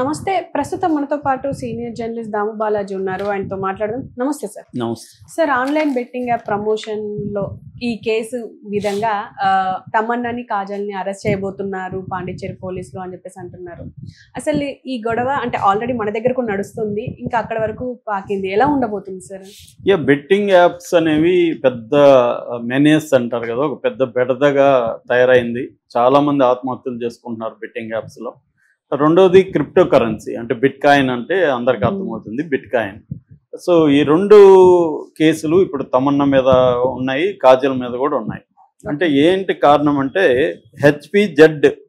నమస్తే. ప్రస్తుతం మనతో పాటు సీనియర్ జర్నలిస్ట్ దాము బాలాజీ ఉన్నారు. ఆయనతో మాట్లాడదాం. నమస్తే సార్. నమస్తే sir, online betting app promotion లో ఈ కేసు విధంగా తమన్నాని కాజల్ని అరెస్ట్ చేయబోతున్నారు పాండిచ్చేరి పోలీసులు అని చెప్పేసి అంటున్నారు. అసలు ఈ గొడవ అంటే ఆల్రెడీ మన దగ్గర కూడా నడుస్తుంది, ఇంకా అక్కడ వరకు పాకింది. ఎలా ఉండబోతుంది సార్? బెట్టింగ్ యాప్స్ అనేవి పెద్ద మెనేస్ అంటారు కదా, ఒక పెద్ద బెడదగా తయారైంది. చాలా మంది ఆత్మహత్యలు చేసుకుంటున్నారు బెట్టింగ్ యాప్స్ లో. రెండోది క్రిప్టో కరెన్సీ, అంటే బిట్ కాయిన్ అంటే అందరికి అర్థమవుతుంది, బిట్ కాయిన్. సో ఈ రెండు కేసులు ఇప్పుడు తమన్నా మీద ఉన్నాయి, కాజల్ మీద కూడా ఉన్నాయి. అంటే ఏంటి కారణం అంటే HPZ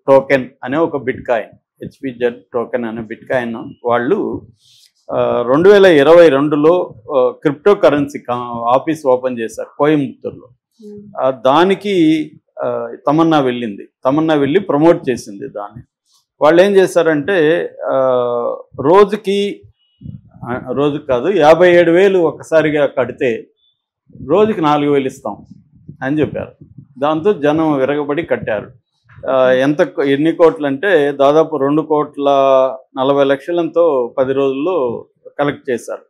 టోకెన్ అనే ఒక బిట్ కాయిన్, HPZ టోకెన్ అనే బిట్ కాయిన్ వాళ్ళు 2022లో క్రిప్టో కరెన్సీ ఆఫీస్ ఓపెన్ చేశారు కోయంబత్తూరులో. దానికి తమన్నా వెళ్ళి ప్రమోట్ చేసింది దాన్ని. వాళ్ళు ఏం చేశారంటే రోజుకి కాదు 57,000 ఒక్కసారిగా కడితే రోజుకి 4,000 ఇస్తాం అని చెప్పారు. దాంతో జనం విరగబడి కట్టారు. ఎన్ని కోట్లు అంటే దాదాపు 2,40,00,000తో 10 రోజుల్లో కలెక్ట్ చేశారు.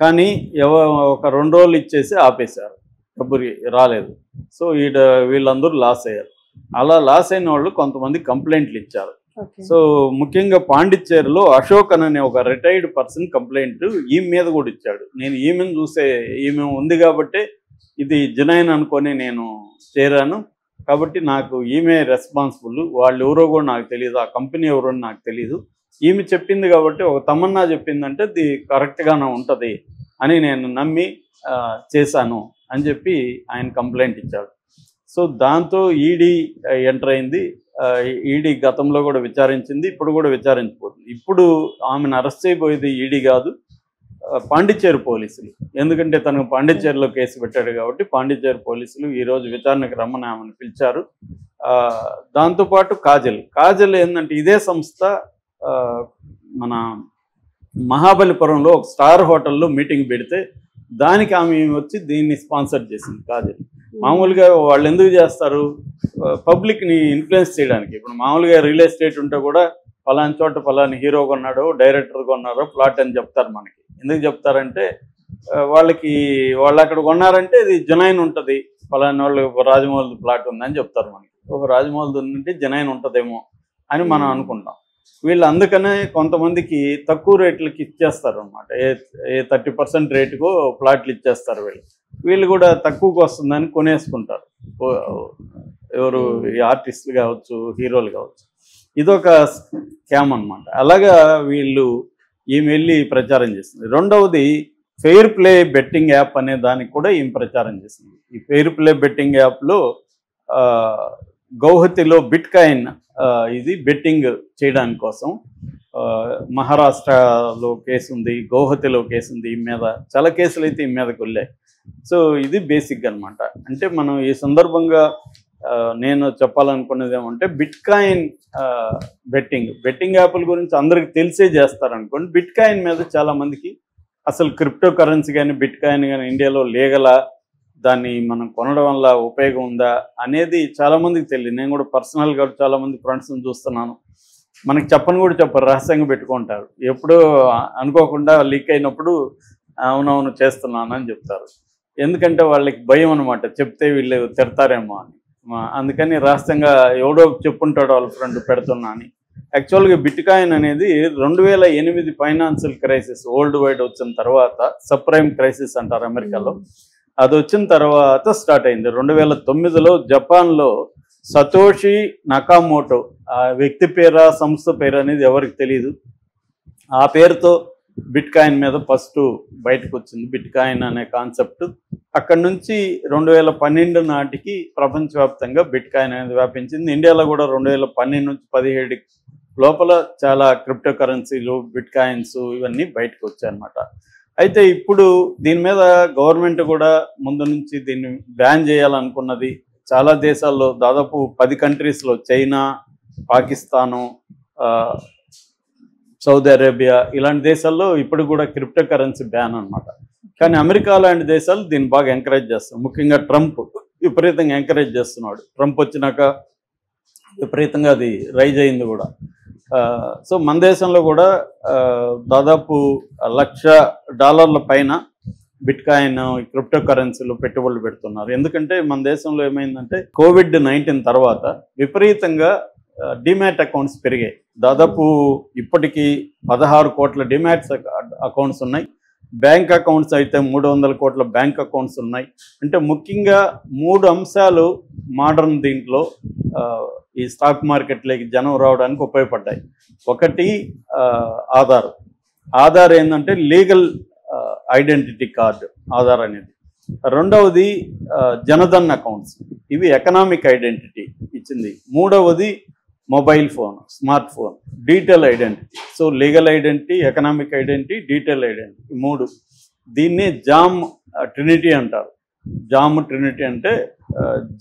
కానీ ఒక 2 రోజులు ఇచ్చేసి ఆపేశారు, డబ్బు రాలేదు. సో వీళ్ళందరూ లాస్ అయ్యారు. అలా లాస్ అయిన వాళ్ళు కొంతమంది కంప్లైంట్లు ఇచ్చారు. సో ముఖ్యంగా పాండిచ్చేరిలో అశోక్ అనే ఒక రిటైర్డ్ పర్సన్ కంప్లైంట్ ఈమె మీద కూడా ఇచ్చాడు. నేను ఈమెను చూసే, ఈమె ఉంది కాబట్టి ఇది జునైన్ అనుకొని నేను చేరాను, కాబట్టి నాకు ఈమె రెస్పాన్సిబుల్, వాళ్ళు ఎవరో కూడా నాకు తెలియదు, ఆ కంపెనీ ఎవరో నాకు తెలియదు, ఈమె చెప్పింది కాబట్టి, ఒక తమన్నా చెప్పిందంటే ఇది కరెక్ట్గానే ఉంటుంది అని నేను నమ్మి చేశాను అని చెప్పి ఆయన కంప్లైంట్ ఇచ్చాడు. సో దాంతో ఈడీ ఎంటర్ అయింది. ఈడీ గతంలో కూడా విచారించింది, ఇప్పుడు కూడా విచారించబోతుంది. ఇప్పుడు ఆమెను అరెస్ట్ చేయబోయేది ఈడీ కాదు, పాండిచ్చేరి పోలీసులు. ఎందుకంటే తనకు పాండిచ్చేరిలో కేసు పెట్టాడు కాబట్టి పాండిచ్చేరి పోలీసులు ఈరోజు విచారణకు రమ్మని ఆమెను పిలిచారు. దాంతోపాటు కాజల్ ఏంటంటే ఇదే సంస్థ మన మహాబలిపురంలో ఒక స్టార్ హోటల్లో మీటింగ్ పెడితే దానికి ఆమె వచ్చి దీన్ని స్పాన్సర్ చేసింది కాజల్. మామూలుగా వాళ్ళు ఎందుకు చేస్తారు? పబ్లిక్ని ఇన్ఫ్లుయెన్స్ చేయడానికి. ఇప్పుడు మామూలుగా రియల్ ఎస్టేట్ ఉంటే కూడా ఫలాని చోట ఫలాని హీరో కొన్నాడో, డైరెక్టర్ కొన్నారో ప్లాట్ అని చెప్తారు. మనకి ఎందుకు చెప్తారంటే వాళ్ళు అక్కడ కొన్నారంటే ఇది జునైన్ ఉంటుంది, ఫలాని వాళ్ళు రాజమౌళి ప్లాట్ ఉందని చెప్తారు. మనకి ఒక రాజమౌళి ఉందంటే జునైన్ ఉంటుందేమో అని మనం అనుకుంటాం. వీళ్ళు అందుకనే కొంతమందికి తక్కువ రేట్లకి ఇచ్చేస్తారు అనమాట. 30% రేటుకు ప్లాట్లు ఇచ్చేస్తారు. వీళ్ళు కూడా తక్కువకు వస్తుందని కొనేసుకుంటారు. ఎవరు ఆర్టిస్టులు కావచ్చు, హీరోలు కావచ్చు. ఇదొక స్కామ్ అనమాట. అలాగా ఈమె వెళ్ళి ప్రచారం చేస్తుంది. రెండవది ఫెయిర్ ప్లే బెట్టింగ్ యాప్ అనే దానికి కూడా ఈమె ప్రచారం చేసింది. ఈ ఫెయిర్ ప్లే బెట్టింగ్ యాప్లో గౌహతిలో బిట్ కాయిన్ ఇది బెట్టింగ్ చేయడానికి కోసం మహారాష్ట్రలో కేసు ఉంది, గౌహతిలో కేసు ఉంది. ఈ మీద చాలా కేసులు అయితే ఈ మీదకి వెళ్ళాయి. సో ఇది బేసిక్ అనమాట. అంటే మనం ఈ సందర్భంగా నేను చెప్పాలనుకున్నది ఏమంటే బిట్ కాయిన్ బెట్టింగ్ యాప్ల గురించి అందరికి తెలిసే చేస్తారనుకోండి. బిట్ కాయిన్ మీద చాలామందికి అసలు క్రిప్టో కరెన్సీ కానీ బిట్ కాయిన్ కానీ ఇండియాలో లీగలా, దాన్ని మనం కొనడం వల్ల ఉపయోగం ఉందా అనేది చాలామందికి తెలియదు. నేను కూడా పర్సనల్గా చాలామంది ఫ్రెండ్స్ని చూస్తున్నాను. మనకి చెప్పరు, రహస్యంగా పెట్టుకుంటారు. ఎప్పుడూ అనుకోకుండా లీక్ అయినప్పుడు అవునవును చేస్తున్నాను అని చెప్తారు. ఎందుకంటే వాళ్ళకి భయం అనమాట, చెప్తే వీళ్ళు తిడతారేమో అని. అందుకని రహస్యంగా ఎవడో చెప్పుంటాడు వాళ్ళ ఫ్రెండ్ పెడుతున్నా అని. యాక్చువల్గా బిట్ కాయిన్ అనేది 2008 ఫైనాన్షియల్ క్రైసిస్ వరల్డ్ వైడ్ వచ్చిన తర్వాత, సబ్ప్రైమ్ క్రైసిస్ అంటారు అమెరికాలో, అది వచ్చిన తర్వాత స్టార్ట్ అయింది. 2009లో జపాన్లో సతోషి నకామోటో, ఆ వ్యక్తి పేరా సంస్థ పేరు అనేది ఎవరికి తెలియదు, ఆ పేరుతో బిట్ కాయిన్ మీద ఫస్ట్ బయటకు వచ్చింది బిట్ కాయిన్ అనే కాన్సెప్ట్. అక్కడ నుంచి 2012 నాటికి ప్రపంచవ్యాప్తంగా బిట్ కాయిన్ అనేది వ్యాపించింది. ఇండియాలో కూడా 2012 నుంచి 2017 లోపల చాలా క్రిప్టో కరెన్సీలు, బిట్ కాయిన్స్ ఇవన్నీ బయటకు వచ్చాయన్నమాట. అయితే ఇప్పుడు దీని మీద గవర్నమెంట్ కూడా ముందు నుంచి దీన్ని బ్యాన్ చేయాలనుకున్నది. చాలా దేశాల్లో, దాదాపు 10 కంట్రీస్లో, చైనా, పాకిస్తాను, సౌదీ అరేబియా ఇలాంటి దేశాల్లో ఇప్పుడు కూడా క్రిప్టో కరెన్సీ బ్యాన్ అనమాట. కానీ అమెరికా లాంటి దేశాలు దీన్ని బాగా ఎంకరేజ్ చేస్తారు. ముఖ్యంగా ట్రంప్ విపరీతంగా ఎంకరేజ్ చేస్తున్నాడు. ట్రంప్ వచ్చినాక విపరీతంగా అది రైజ్ అయింది కూడా. సో మన దేశంలో కూడా దాదాపు $1,00,000 పైన బిట్కాయిన్ క్రిప్టో కరెన్సీలో పెట్టుబడులు పెడుతున్నారు. ఎందుకంటే మన దేశంలో ఏమైందంటే COVID-19 తర్వాత విపరీతంగా డిమాట్ అకౌంట్స్ పెరిగాయి. దాదాపు ఇప్పటికీ 16 కోట్ల డిమాట్స్ అకౌంట్స్ ఉన్నాయి. బ్యాంక్ అకౌంట్స్ అయితే 300 కోట్ల బ్యాంక్ అకౌంట్స్ ఉన్నాయి. అంటే ముఖ్యంగా 3 అంశాలు మోడర్న్ దీంట్లో ఈ స్టాక్ మార్కెట్లోకి జనం రావడానికి ఉపయోగపడ్డాయి. ఒకటి ఆధార్ ఏంటంటే లీగల్ ఐడెంటిటీ కార్డు ఆధార్ అనేది. రెండవది జనధన్ అకౌంట్స్, ఇవి ఎకనామిక్ ఐడెంటిటీ ఇచ్చింది. మూడవది mobile phone, smart phone, detail identity. So legal identity, economic identity, detail identity 3. దీన్ని జామ్ ట్రినిటీ అంటారు. జామ్ ట్రినిటీ అంటే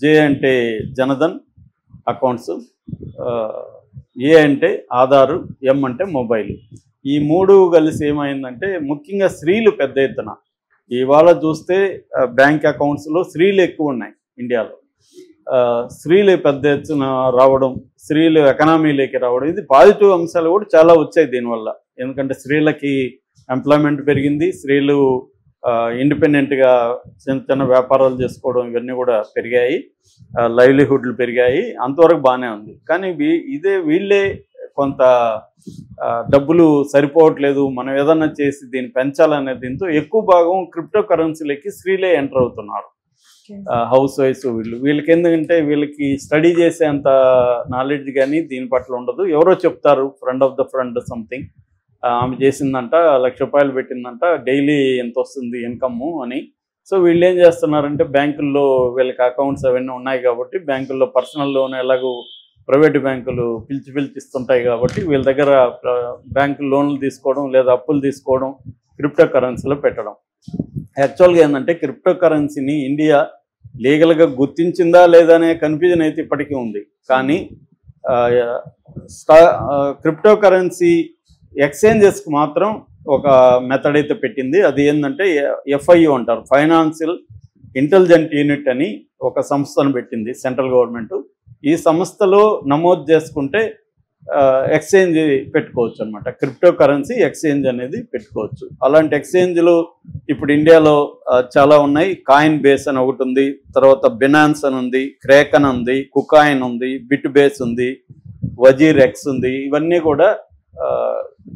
జే అంటే జనధన్ అకౌంట్స్, ఏ అంటే ఆధారు, ఎం అంటే మొబైల్. ఈ 3 కలిసి ఏమైందంటే ముఖ్యంగా స్త్రీలు పెద్ద ఎత్తున ఇవాళ చూస్తే బ్యాంక్ అకౌంట్స్లో స్త్రీలు ఎక్కువ ఉన్నాయి ఇండియాలో. స్త్రీలు పెద్ద ఎత్తున రావడం, స్త్రీలు ఎకనామీలోకి రావడం, ఇది పాజిటివ్ అంశాలు కూడా చాలా వచ్చాయి దీనివల్ల. ఎందుకంటే స్త్రీలకి ఎంప్లాయ్మెంట్ పెరిగింది, స్త్రీలు ఇండిపెండెంట్గా చిన్న చిన్న వ్యాపారాలు చేసుకోవడం ఇవన్నీ కూడా పెరిగాయి, లైవ్లీహుడ్లు పెరిగాయి. అంతవరకు బాగానే ఉంది. కానీ వీళ్ళే కొంత డబ్బులు సరిపోవట్లేదు, మనం ఏదన్నా చేసి దీన్ని పెంచాలనే దీంతో ఎక్కువ భాగం క్రిప్టో కరెన్సీలకి స్త్రీలే ఎంటర్ అవుతున్నారు. హౌస్ వైఫ్స్ వీళ్ళకి ఎందుకంటే వీళ్ళకి స్టడీ చేసే అంత నాలెడ్జ్ కానీ దీని పట్ల ఉండదు. ఎవరో చెప్తారు, friend of the friend something, ఆమె చేసిందంట ₹1,00,000 పెట్టిందంట, డైలీ ఎంత వస్తుంది ఇన్కమ్ అని. సో వీళ్ళు ఏం చేస్తున్నారంటే బ్యాంకుల్లో వీళ్ళకి అకౌంట్స్ అవన్నీ ఉన్నాయి కాబట్టి బ్యాంకుల్లో పర్సనల్ లోన్ ఎలాగో ప్రైవేట్ బ్యాంకులు పిలిచి ఇస్తుంటాయి కాబట్టి వీళ్ళ దగ్గర బ్యాంకు లోన్లు తీసుకోవడం లేదా అప్పులు తీసుకోవడం, క్రిప్టో కరెన్సీలో పెట్టడం. యాక్చువల్గా ఏంటంటే క్రిప్టో కరెన్సీని ఇండియా లీగల్గా గుర్తించిందా లేదా అనే కన్ఫ్యూజన్ అయితే ఇప్పటికీ ఉంది. కానీ క్రిప్టో కరెన్సీ ఎక్స్చేంజెస్కి మాత్రం ఒక మెథడ్ అయితే పెట్టింది. అది ఏంటంటే FIU అంటారు, ఫైనాన్షియల్ ఇంటెలిజెంట్ యూనిట్ అని ఒక సంస్థను పెట్టింది సెంట్రల్ గవర్నమెంట్. ఈ సంస్థలో నమోదు చేసుకుంటే ఎక్స్చేంజ్ పెట్టుకోవచ్చు అనమాట. క్రిప్టో కరెన్సీ ఎక్స్చేంజ్ అనేది పెట్టుకోవచ్చు. అలాంటి ఎక్స్చేంజ్లు ఇప్పుడు ఇండియాలో చాలా ఉన్నాయి. కాయిన్ బేస్ అని ఒకటి ఉంది, తర్వాత బినాన్స్ అని ఉంది, క్రేకన్ ఉంది, కుకాయిన్ ఉంది, బిట్ బేస్ ఉంది, వజీర్ ఎక్స్ ఉంది. ఇవన్నీ కూడా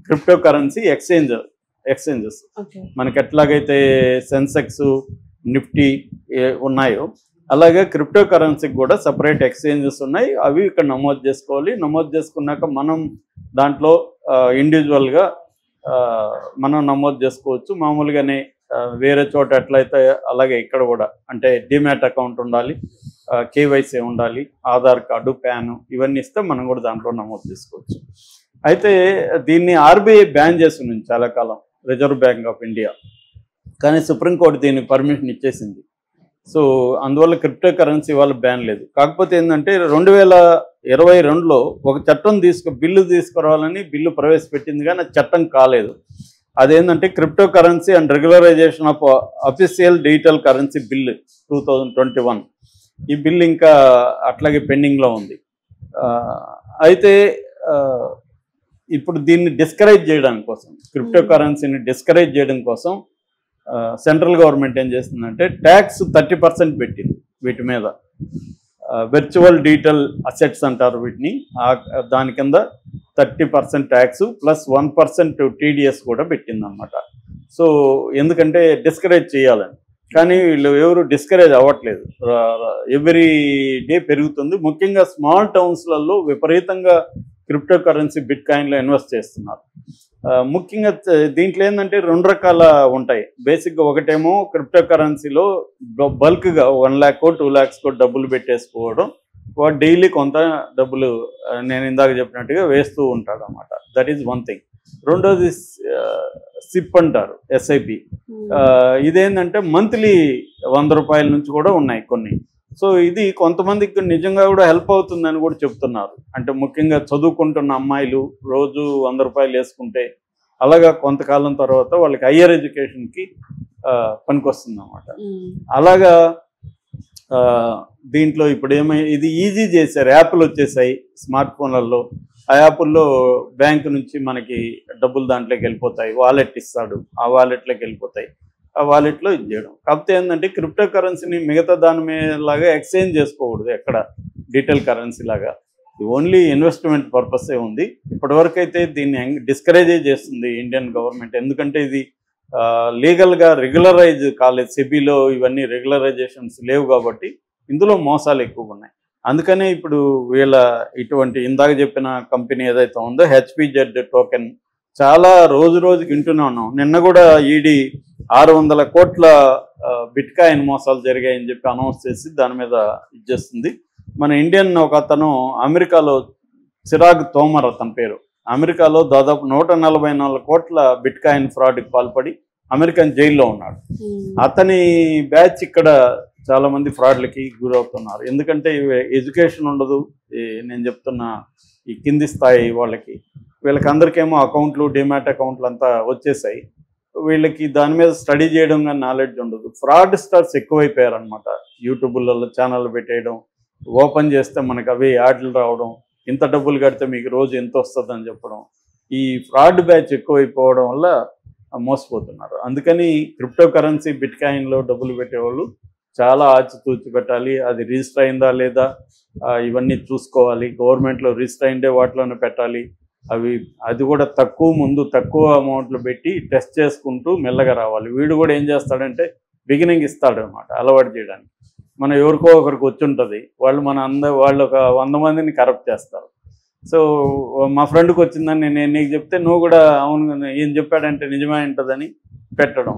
క్రిప్టో కరెన్సీ ఎక్స్చేంజెస్. మనకి ఎట్లాగైతే సెన్సెక్స్, నిఫ్టీ ఉన్నాయో అలాగే క్రిప్టో కరెన్సీకి కూడా సపరేట్ ఎక్స్చేంజెస్ ఉన్నాయి. అవి ఇక్కడ నమోదు చేసుకోవాలి. నమోదు చేసుకున్నాక మనం దాంట్లో ఇండివిజువల్గా మనం నమోదు చేసుకోవచ్చు. మామూలుగానే వేరే చోట ఎట్లయితే అలాగే ఇక్కడ కూడా, అంటే డిమాట్ అకౌంట్ ఉండాలి, KYC ఉండాలి, ఆధార్ కార్డు, ప్యాను ఇవన్నీ ఇస్తే మనం కూడా దాంట్లో నమోదు చేసుకోవచ్చు. అయితే దీన్ని RBI బ్యాన్ చేస్తుంది చాలా కాలం, రిజర్వ్ బ్యాంక్ ఆఫ్ ఇండియా. కానీ సుప్రీంకోర్టు దీనికి పర్మిషన్ ఇచ్చేసింది. సో అందువల్ల క్రిప్టో కరెన్సీ వాళ్ళ బ్యాన్ లేదు. కాకపోతే ఏంటంటే 2022లో ఒక చట్టం బిల్లు తీసుకురావాలని బిల్లు ప్రవేశపెట్టింది, కానీ చట్టం కాలేదు. అదేంటంటే crypto currency and regularization of official digital currency bill 2021. ఈ బిల్ ఇంకా అట్లాగే పెండింగ్లో ఉంది. అయితే ఇప్పుడు దీన్ని డిస్కరేజ్ చేయడం కోసం, క్రిప్టో కరెన్సీని డిస్కరేజ్ చేయడం కోసం సెంట్రల్ గవర్నమెంట్ ఏం చేస్తుందంటే ట్యాక్స్ 30% పెట్టింది వీటి మీద. వర్చువల్ డిజిటల్ అసెట్స్ అంటారు వీటిని. దాని కింద 30% ట్యాక్స్ ప్లస్ 1% TDS కూడా పెట్టింది అనమాట. సో ఎందుకంటే డిస్కరేజ్ చేయాలని. కానీ వీళ్ళు ఎవరు డిస్కరేజ్ అవ్వట్లేదు. ఎవ్రీ డే పెరుగుతుంది. ముఖ్యంగా స్మాల్ టౌన్స్లలో విపరీతంగా క్రిప్టో కరెన్సీ బిట్కాయిన్లో ఇన్వెస్ట్ చేస్తున్నారు. ముఖ్యంగా దీంట్లో ఏంటంటే 2 రకాల ఉంటాయి. బేసిక్గా ఒకటేమో క్రిప్టో కరెన్సీలో బల్క్గా 1 lakh 2 lakhs డబ్బులు పెట్టేసుకోవడం, వాడు డైలీ కొంత డబ్బులు నేను ఇందాక చెప్పినట్టుగా వేస్తూ ఉంటాడు అన్నమాట. That is one thing. రెండోది SIP అంటారు, SIP. ఇదేంటంటే మంత్లీ ₹100 నుంచి కూడా ఉన్నాయి కొన్ని. సో ఇది కొంతమందికి నిజంగా కూడా హెల్ప్ అవుతుందని కూడా చెప్తున్నారు. అంటే ముఖ్యంగా చదువుకుంటున్న అమ్మాయిలు రోజు ₹100 వేసుకుంటే అలాగా కొంతకాలం తర్వాత వాళ్ళకి హయ్యర్ ఎడ్యుకేషన్కి పనికొస్తుంది అన్నమాట. అలాగా దీంట్లో ఇప్పుడు ఇది ఈజీ చేశారు, యాప్లు వచ్చేసాయి స్మార్ట్ ఫోన్లలో. ఆ యాప్ల్లో బ్యాంక్ నుంచి మనకి డబ్బులు దాంట్లోకి వెళ్ళిపోతాయి, వాలెట్ ఇస్తాడు, ఆ వాలెట్లోకి వెళ్ళిపోతాయి, ఆ వాలెట్లో ఇది చేయడం. కాకపోతే ఏంటంటే క్రిప్టో కరెన్సీని మిగతా దాని మీదలాగా ఎక్స్చేంజ్ చేసుకోకూడదు ఎక్కడ, డీటెయిల్ కరెన్సీ లాగా. ఇది ఓన్లీ ఇన్వెస్ట్మెంట్ పర్పసే ఉంది. ఇప్పటివరకు అయితే దీన్ని డిస్కరేజ్ చేస్తుంది ఇండియన్ గవర్నమెంట్. ఎందుకంటే ఇది లీగల్గా రెగ్యులరైజ్ కాలేదు, సెబీలో ఇవన్నీ రెగ్యులరైజేషన్స్ లేవు కాబట్టి ఇందులో మోసాలు ఎక్కువగా ఉన్నాయి. అందుకనే ఇప్పుడు వీళ్ళ ఇటువంటి ఇందాక చెప్పిన కంపెనీ ఏదైతే ఉందో హెచ్పిజెడ్ టోకెన్ చాలా రోజుకి వింటూనే ఉన్నాం. నిన్న కూడా ఈడీ 600 కోట్ల బిట్కాయిన్ మోసాలు జరిగాయని చెప్పి అనౌన్స్ చేసి దాని మీద ఇచ్చేస్తుంది. మన ఇండియన్ ఒక అతను అమెరికాలో, చిరాగ్ తోమర్ అతని పేరు, అమెరికాలో దాదాపు 144 కోట్ల బిట్కాయిన్ ఫ్రాడ్కి పాల్పడి అమెరికన్ జైల్లో ఉన్నాడు. అతని బ్యాచ్ ఇక్కడ చాలా మంది ఫ్రాడ్లకి గురవుతున్నారు. ఎందుకంటే ఎడ్యుకేషన్ ఉండదు, నేను చెప్తున్న ఈ కింది స్థాయి వాళ్ళకి, వీళ్ళకి అందరికేమో అకౌంట్లు, డిమాట్ అకౌంట్లు అంతా వచ్చేసాయి. వీళ్ళకి దాని మీద స్టడీ చేయడం కానీ నాలెడ్జ్ ఉండదు. ఫ్రాడ్ స్టార్స్ ఎక్కువైపోయారనమాట. యూట్యూబ్లలో ఛానల్ పెట్టేయడం, ఓపెన్ చేస్తే మనకు అవి యాడ్లు రావడం, ఇంత డబ్బులు కడితే మీకు రోజు ఎంత వస్తుందని చెప్పడం, ఈ ఫ్రాడ్ బ్యాచ్ ఎక్కువైపోవడం వల్ల మోసపోతున్నారు. అందుకని క్రిప్టో కరెన్సీ బిట్కాయిన్లో డబ్బులు పెట్టేవాళ్ళు చాలా ఆచితూచి పెట్టాలి. అది రిజిస్టర్ అయిందా లేదా ఇవన్నీ చూసుకోవాలి. గవర్నమెంట్లో రిజిస్టర్ అయిందే వాటిలోనే పెట్టాలి. అది కూడా తక్కువ అమౌంట్లు పెట్టి టెస్ట్ చేసుకుంటూ మెల్లగా రావాలి. వీడు కూడా ఏం చేస్తాడంటే బిగినింగ్ ఇస్తాడు అనమాట, అలవాటు చేయడానికి. మన ఎవరికో ఒకరికి వచ్చి ఉంటుంది, వాళ్ళు వాళ్ళు ఒక 100 మందిని కరప్ట్ చేస్తారు. సో మా ఫ్రెండ్కి వచ్చిందని నేను నీకు చెప్తే నువ్వు కూడా అవును ఏం చెప్పాడంటే నిజమే ఉంటుందని పెట్టడం.